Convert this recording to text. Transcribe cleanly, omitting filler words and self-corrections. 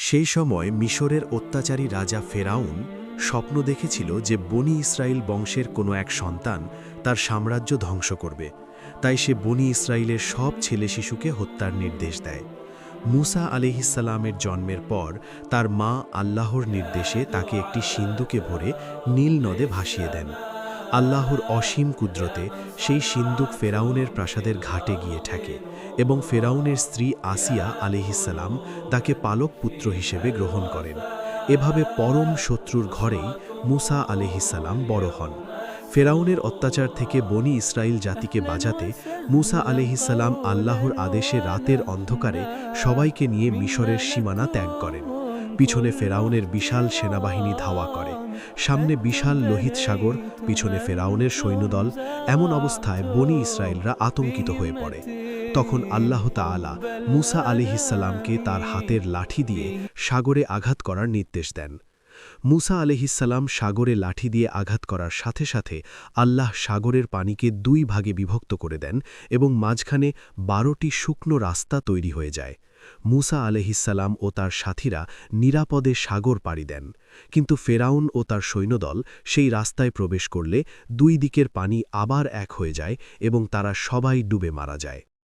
সেই সময় মিশরের অত্যাচারী রাজা ফেরাউন স্বপ্ন দেখেছিল যে বনি ইসরায়েল বংশের কোনো এক সন্তান তার সাম্রাজ্য ধ্বংস করবে। তাই সে বনি ইসরায়েলের সব ছেলে শিশুকে হত্যার নির্দেশ দেয়। মুসা আলাইহিসসালামের জন্মের পর তার মা আল্লাহর নির্দেশে তাকে একটি সিন্দুকে ভরে নীল নদে ভাসিয়ে দেন। আল্লাহর অসীম কুদরতে সেই সিন্দুক ফেরাউনের প্রাসাদের ঘাটে গিয়ে ঠেকে এবং ফেরাউনের স্ত্রী আসিয়া আলাইহিসসালাম তাকে পালক পুত্র হিসেবে গ্রহণ করেন। এভাবে পরম শত্রুর ঘরেই মুসা আলাইহিসসালাম বড় হন। ফেরাউনের অত্যাচার থেকে বনি ইসরায়েল জাতিকে বাঁচাতে মুসা আলাইহিসসালাম আল্লাহর আদেশে রাতের অন্ধকারে সবাইকে নিয়ে মিশরের সীমানা ত্যাগ করেন। পিছনে ফেরাউনের বিশাল সেনাবাহিনী ধাওয়া করে, সামনে বিশাল লোহিত সাগর, পিছনে ফেরাউনের সৈন্যদল। এমন অবস্থায় বনি ইসরায়েলরা আতঙ্কিত হয়ে পড়ে। তখন আল্লাহ তাআলা মুসা আলাইহিসসালামকে তার হাতের লাঠি দিয়ে সাগরে আঘাত করার নির্দেশ দেন। মুসা আলাইহিসসালাম সাগরে লাঠি দিয়ে আঘাত করার সাথে সাথে আল্লাহ সাগরের পানিকে দুই ভাগে বিভক্ত করে দেন এবং মাঝখানে 12টি শুকনো রাস্তা তৈরি হয়ে যায়। মুসা আলাইহিসসালাম ও তার সাথীরা নিরাপদে সাগর পাড়ি দেন, কিন্তু ফেরাউন ও তার সৈন্যদল সেই রাস্তায় প্রবেশ করলে দুই দিকের পানি আবার এক হয়ে যায় এবং তারা সবাই ডুবে মারা যায়।